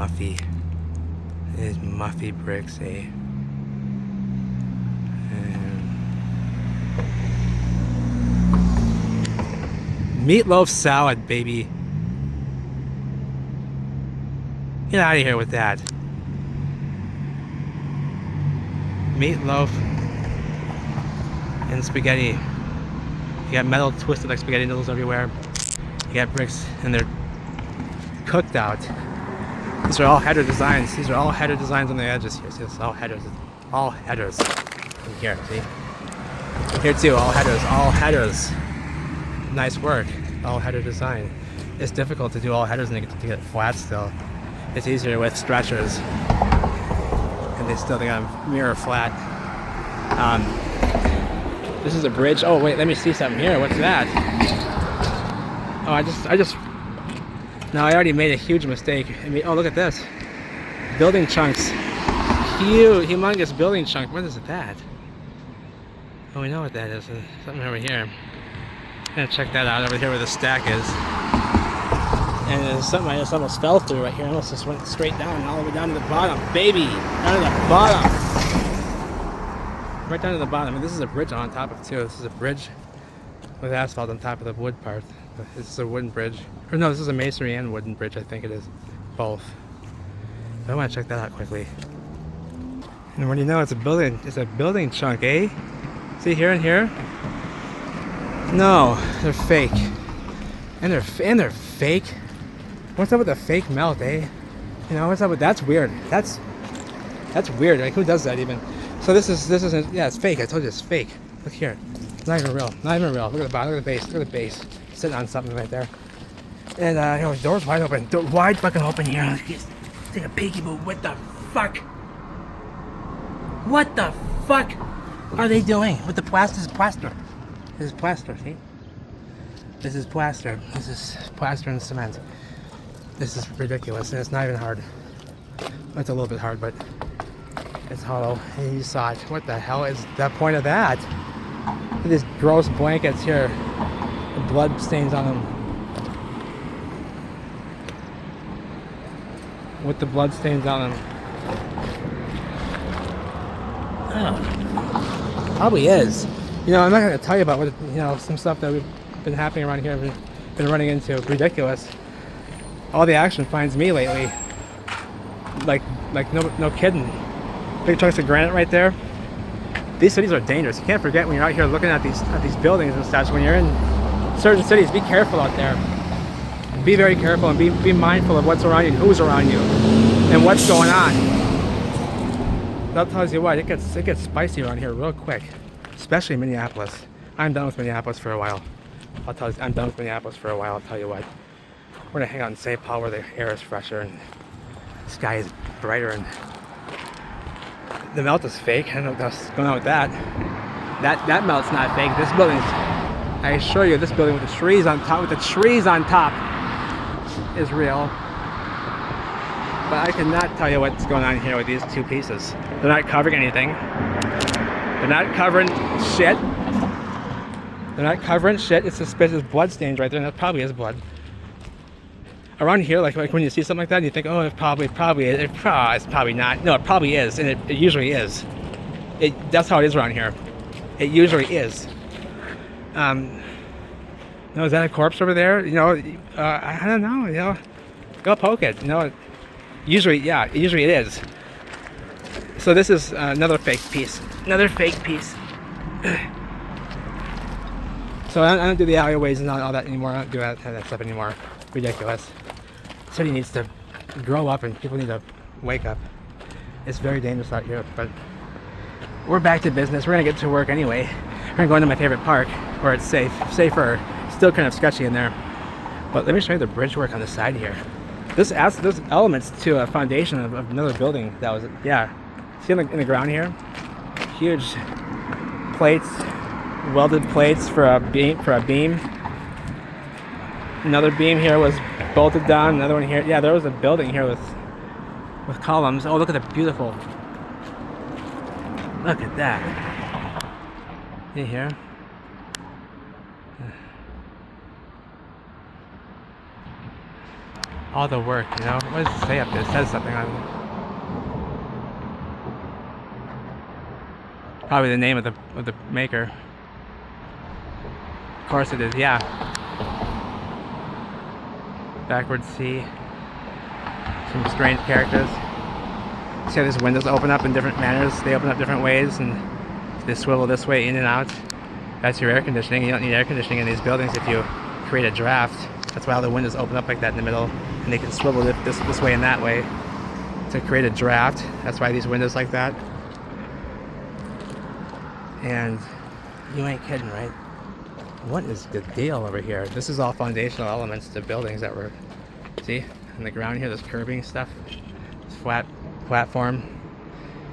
muffy. These muffy bricks, eh? Meatloaf salad, baby. Get out of here with that. Meatloaf and spaghetti. You got metal twisted like spaghetti noodles everywhere. You got bricks and they're cooked out. These are all header designs. These are all header designs on the edges here. See, this is all headers. All headers. In here, see? Here too, all headers. All headers. Nice work. All header design. It's difficult to do all headers and to get it flat still. It's easier with stretchers. And they got them mirror flat. This is a bridge. Oh wait, let me see something here. What's that? Oh, no, I already made a huge mistake. Oh, look at this. Building chunks. Huge, humongous building chunk. What is that? Oh, we know what that is. Something over here. I'm gonna check that out over here where the stack is. And there's something I just almost fell through right here. I almost just went straight down, all the way down to the bottom. Baby! Down to the bottom! Right down to the bottom. And this is a bridge on top of it too. This is a bridge with asphalt on top of the wood part. This is a wooden bridge. Or no, this is a masonry and wooden bridge, I think it is. Both. I want to check that out quickly. And when you know it's a building chunk, eh? See here and here? No, they're fake. And they're fake. What's up with the fake melt, eh? You know, what's up with that's weird. That's weird. Like, who does that even? So this isn't, yeah, it's fake. I told you it's fake. Look here. It's not even real. Not even real. Look at the bottom. Look at the base. Look at the base. Sitting on something right there. And you know, the door's wide open. Wide fucking open here. Let's just take a peeky, but what the fuck? What the fuck are they doing with the plaster? This is plaster. This is plaster, see? This is plaster. This is plaster and cement. This is ridiculous, and it's not even hard. It's a little bit hard, but it's hollow. And you saw it. What the hell is the point of that? Look at these gross blankets here. The blood stains on them. With the blood stains on them. Oh. Probably is. You know, I'm not going to tell you about what, you know, some stuff that we've been happening around here, been running into. Ridiculous. All the action finds me lately. Like no kidding. Big chunks of granite right there. These cities are dangerous. You can't forget when you're out here looking at these buildings and such. When you're in certain cities, be careful out there. Be very careful and be mindful of what's around you and who's around you and what's going on. That tells you what, it gets spicy around here real quick. Especially in Minneapolis. I'm done with Minneapolis for a while. I'll tell you, I'm done with Minneapolis for a while. I'll tell you what. We're gonna hang out in St. Paul where the air is fresher and the sky is brighter and the melt is fake. I don't know what's going on with that. That melt's not fake. This building's, I assure you, this building with the trees on top, is real. But I cannot tell you what's going on here with these two pieces. They're not covering anything. They're not covering shit. They're not covering shit. It's suspicious blood stains right there, and that probably is blood. Around here, like when you see something like that, you think, oh, it's probably is. It's probably not. No, it probably is, and it usually is. That's how it is around here. It usually is. No, is that a corpse over there? You know, I don't know. You know, go poke it. You know, usually it is. So this is another fake piece. Another fake piece. So I don't do the alleyways and all that anymore. I don't do that stuff anymore. Ridiculous. City needs to grow up and people need to wake up. It's very dangerous out here, but we're back to business. We're gonna get to work anyway. We're gonna go into my favorite park where it's safer. Still kind of sketchy in there. But let me show you the bridge work on the side here. This adds those elements to a foundation of another building that was, yeah. See in the ground here? Huge plates, welded plates for a beam. Another beam here was bolted down. Another one here. Yeah, there was a building here with columns. Oh, look at the beautiful. Look at that. You hear? all the work, you know? What does it say up there? It says something on it. Probably the name of the maker. Of course it is, yeah. Backward C. Some strange characters. See how these windows open up in different manners? They open up different ways and they swivel this way in and out. That's your air conditioning. You don't need air conditioning in these buildings if you create a draft. That's why all the windows open up like that in the middle, and they can swivel it this way and that way to create a draft. That's why these windows like that. And you ain't kidding, right? What is the deal over here? This is all foundational elements to buildings that were, see, on the ground here, this curbing stuff, this flat platform.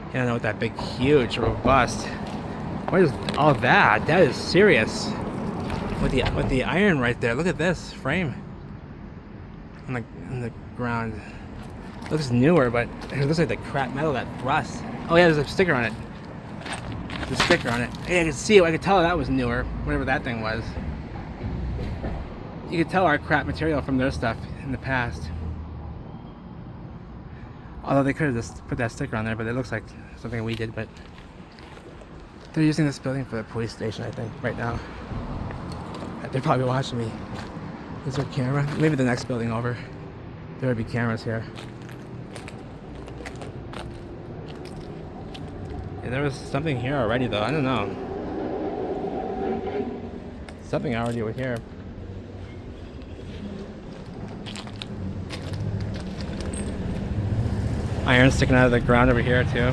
I don't know what that big, huge, robust. What is all that? That is serious. With the iron right there. Look at this frame on the ground. It looks newer, but it looks like the crap metal that rust. Oh yeah, there's a sticker on it. There's a sticker on it. Hey, I can see it. I could tell that was newer. Whatever that thing was. You could tell our crap material from their stuff in the past. Although they could have just put that sticker on there, but it looks like something we did. But they're using this building for the police station, I think, right now. They're probably watching me. Is there a camera? Maybe the next building over. There would be cameras here. Yeah, there was something here already, though. I don't know. Something already over here. Iron sticking out of the ground over here, too.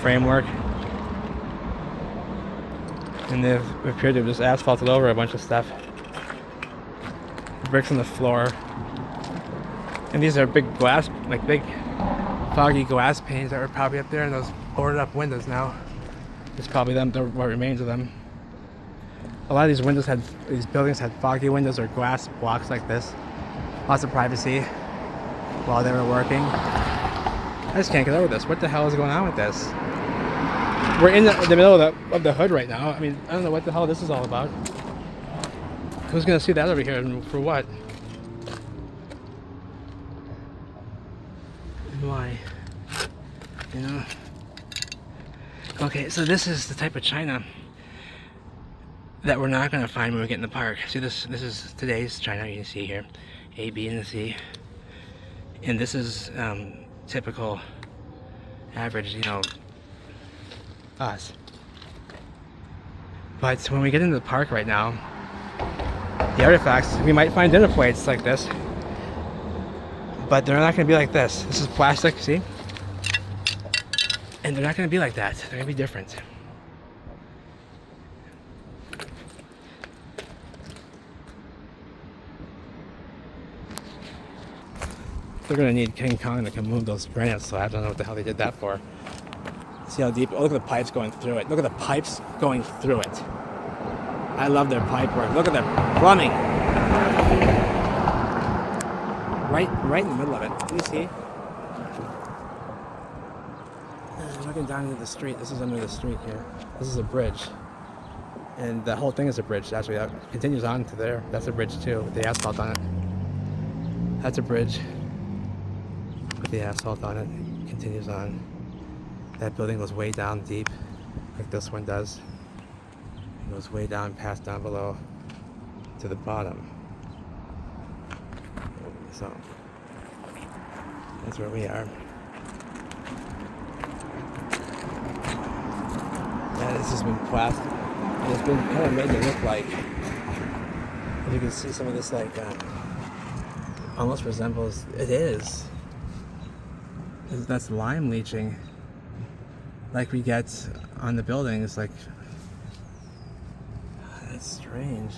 Framework. And they've appeared to have just asphalted over a bunch of stuff. Bricks on the floor. And these are big glass, like big foggy glass panes that were probably up there, and those boarded up windows now. It's probably them, what remains of them. A lot of these buildings had foggy windows or glass blocks like this. Lots of privacy while they were working. I just can't get over this. What the hell is going on with this? We're in the middle of the hood right now. I mean, I don't know what the hell this is all about. Who's gonna see that over here and for what? And why? You know? Okay, so this is the type of china that we're not gonna find when we get in the park. See, this is today's china. You can see here, A, B, and C. And this is typical, average, you know, us. But when we get into the park right now, the artifacts, we might find dinner plates like this, but they're not going to be like this. This is plastic, see? And they're not going to be like that. They're going to be different. They're going to need King Kong to come move those granite slabs. I don't know what the hell they did that for. See how deep? Oh, look at the pipes going through it. Look at the pipes going through it. I love their pipe work. Look at their plumbing. Right in the middle of it. Can you see? Looking down into the street. This is under the street here. This is a bridge. And the whole thing is a bridge. Actually, that continues on to there. That's a bridge too, with the asphalt on it. That's a bridge with the asphalt on it. It continues on. That building goes way down deep, like this one does. It goes way down, past down below, to the bottom. So, that's where we are. Yeah, this has been plastic. And it's been kind of made to look like, if you can see some of this, like, almost resembles, it is. That's lime leaching. Like we get on the buildings, like, that's strange.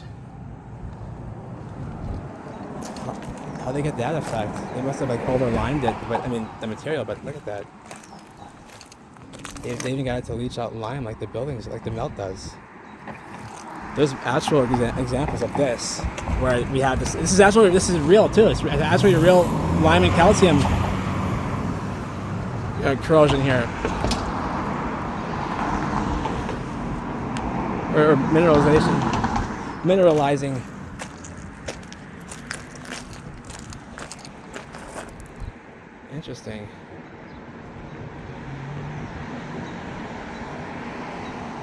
How they get that effect? They must have like over-limed it, but I mean the material. But look at that. They even got it to leach out lime like the buildings, like the melt does. There's actual examples of this, where we have this. This is real too. It's actually a real lime and calcium corrosion here. Or mineralizing. Interesting.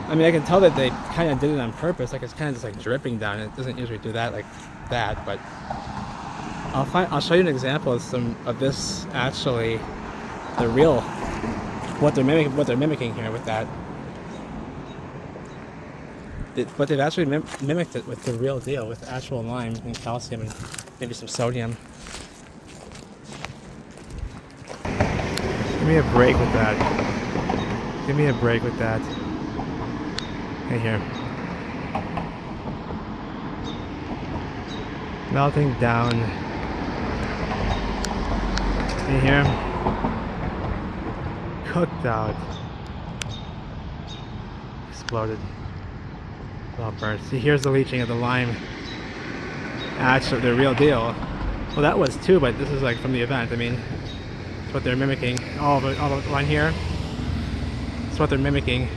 I mean, I can tell that they kind of did it on purpose. Like it's kind of just like dripping down. It doesn't usually do that like that, but I'll show you an example of some of this actually, the real, what they're mimicking here with that. But they've actually mimicked it with the real deal, with actual lime and calcium and maybe some sodium. Give me a break with that. Give me a break with that. Right here. Melting down. Right here. Cooked out. Exploded. All burnt. See, here's the leaching of the lime. Actually, the real deal. Well, that was too, but this is like from the event. I mean, it's what they're mimicking. All the one here. It's what they're mimicking.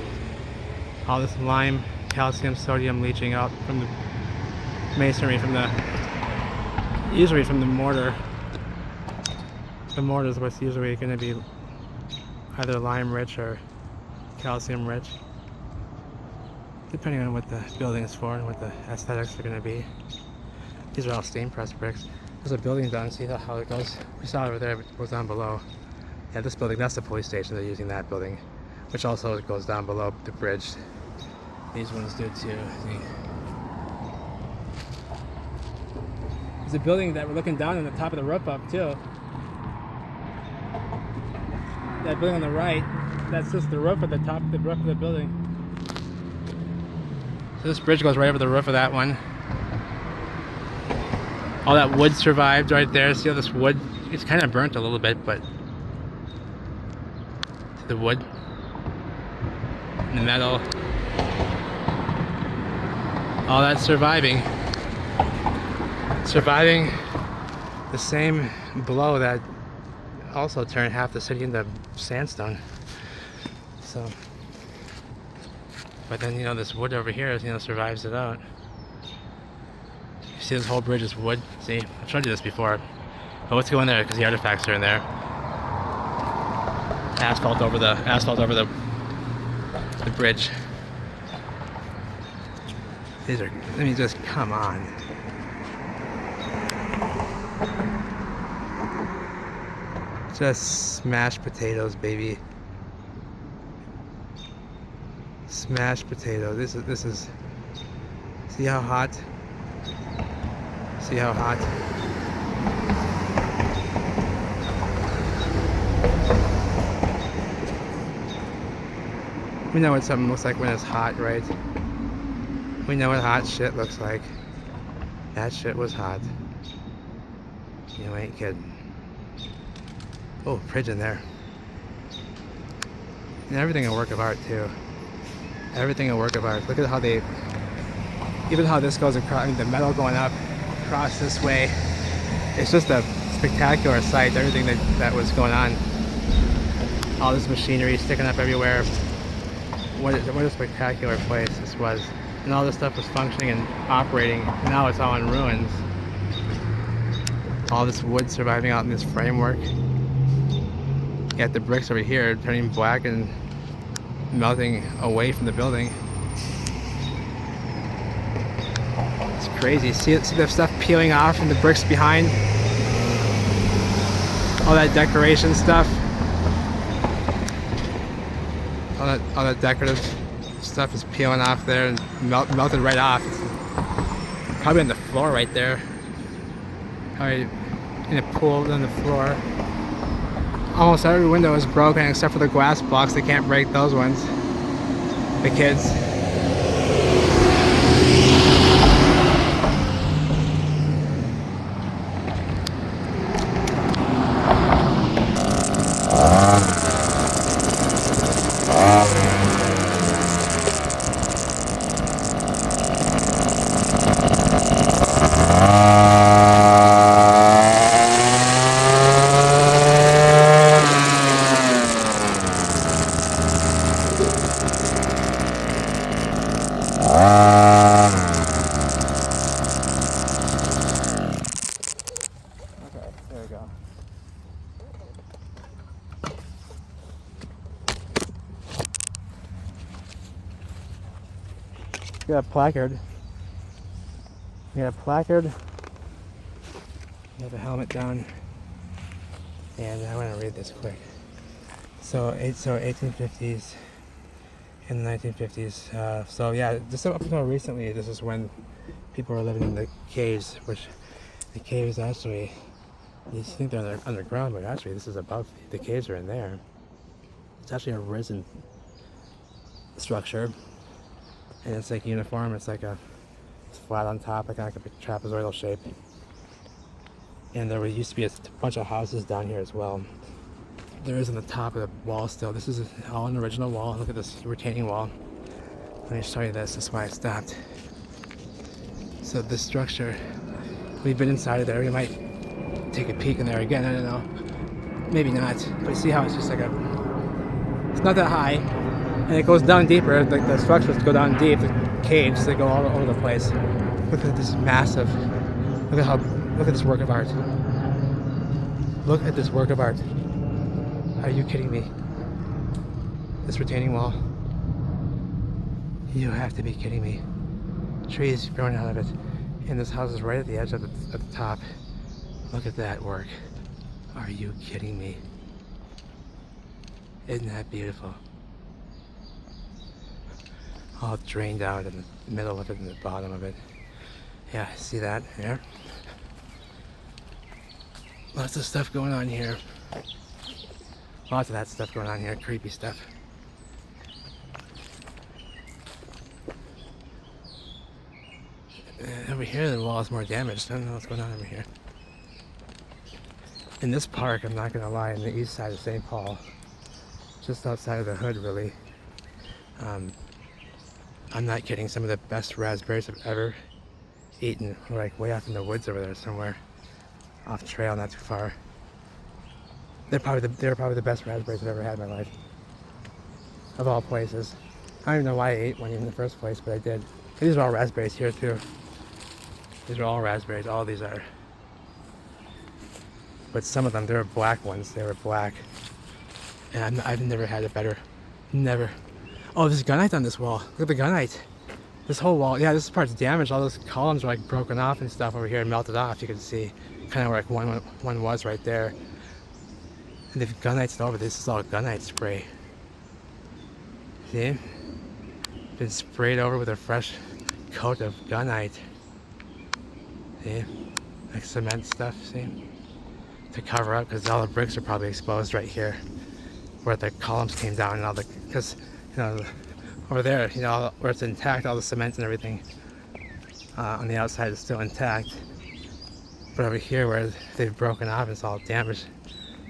All this lime, calcium, sodium leaching out from the masonry, usually from the mortar. The mortar is what's usually going to be either lime rich or calcium rich, depending on what the building is for and what the aesthetics are going to be. These are all steam pressed bricks. There's a building done. See how it goes? We saw it over there, but it goes down below. Yeah, this building, that's the police station. They're using that building, which also goes down below the bridge. These ones do too. There's a building that we're looking down on the top of the roof of too. That building on the right, that's just the roof at the top, the roof of the building. So this bridge goes right over the roof of that one. All that wood survived right there. See all this wood? It's kind of burnt a little bit, but the wood and the metal, all that's surviving the same blow that also turned half the city into sandstone. So, but then, you know, this wood over here, you know, survives it out. You see this whole bridge is wood. See, I've showed you this before. But let's go in there because the artifacts are in there. Asphalt over the bridge. These are, let me just, come on. Just smashed potatoes, baby. Smashed potato. This is. See how hot? See how hot? We know what something looks like when it's hot, right? We know what hot shit looks like. That shit was hot. You ain't kidding. Oh, pigeon there. And everything a work of art too. Everything a work of art. Look at how they, even how this goes across, I mean, the metal going up across this way. It's just a spectacular sight. Everything that was going on. All this machinery sticking up everywhere. What a spectacular place this was. And all this stuff was functioning and operating. Now it's all in ruins. All this wood surviving out in this framework. You got the bricks over here turning black and melting away from the building. It's crazy. See the stuff peeling off from the bricks behind? All that decoration stuff. All that decorative stuff is peeling off there and melted right off. It's probably on the floor right there. Probably in a pool on the floor. Almost every window is broken except for the glass blocks. They can't break those ones. The kids. We got a placard. We got a placard. We have a helmet down. And I want to read this quick. So 1850s in the 1950s. So yeah, just up until recently, this is when people were living in the caves, which the caves actually, you think they're underground, but actually this is above. The caves are in there. It's actually a risen structure, and it's like uniform. It's like it's flat on top, like a trapezoidal shape. And there used to be a bunch of houses down here as well. There is on the top of the wall still. This is all an original wall. Look at this retaining wall. Let me show you this. That's why I stopped. So this structure, we've been inside of there. We might take a peek in there again. I don't know. Maybe not. But you see how it's just like it's not that high. And it goes down deeper. Like the structures go down deep. The caves, they go all over the place. Look at this massive. Look at this work of art. Look at this work of art. Are you kidding me? This retaining wall. You have to be kidding me. Trees growing out of it. And this house is right at the edge of the top. Look at that work. Are you kidding me? Isn't that beautiful? All drained out in the middle of it and the bottom of it. Yeah, see that there? Lots of stuff going on here. Lots of that stuff going on here. Creepy stuff. Over here the wall is more damaged. I don't know what's going on over here. In this park, I'm not gonna lie, on the east side of St. Paul, just outside of the hood really, I'm not kidding, some of the best raspberries I've ever eaten were like way off in the woods over there somewhere, off trail, not too far. They're probably the best raspberries I've ever had in my life, of all places. I don't even know why I ate one in the first place, but I did. These are all raspberries here too. These are all raspberries. All these are. But some of them, they were black ones. They were black, and I've never had it better. Never. Oh, there's gunite on this wall. Look at the gunite. This whole wall. Yeah, this part's damaged. All those columns are like broken off and stuff over here and melted off. You can see kind of where like one was right there. And the gunite's over. This is all gunite spray. See? Been sprayed over with a fresh coat of gunite. See? Like cement stuff, see? To cover up, because all the bricks are probably exposed right here where the columns came down and all the, because, you know, over there, you know, where it's intact, all the cement and everything on the outside is still intact. But over here where they've broken off, it's all damaged.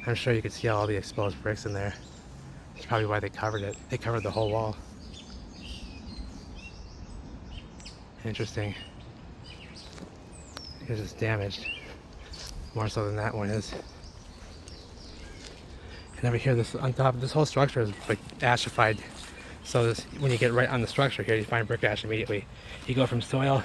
I'm sure you could see all the exposed bricks in there. That's probably why they covered it. They covered the whole wall. Interesting. Because it's damaged. More so than that one is. And over here, this on top of this whole structure is like ashified. So this, when you get right on the structure here, you find brick ash immediately. You go from soil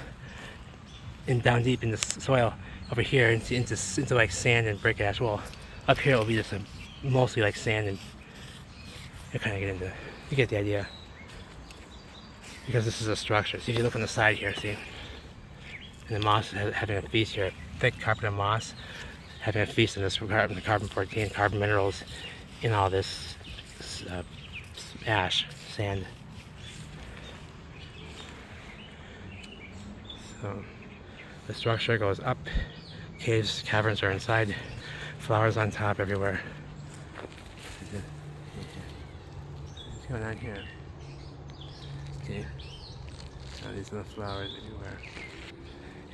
and down deep in the soil over here into like sand and brick ash. Well, up here it'll be just mostly like sand, and you kind of get into, you get the idea. Because this is a structure. So if you look on the side here, see, and the moss is having a feast here, thick carpet of moss having a feast in this carbon 14, carbon minerals in all this ash, sand. So the structure goes up, caves, caverns are inside, flowers on top everywhere. What's going on here? Okay, so these are the flowers everywhere.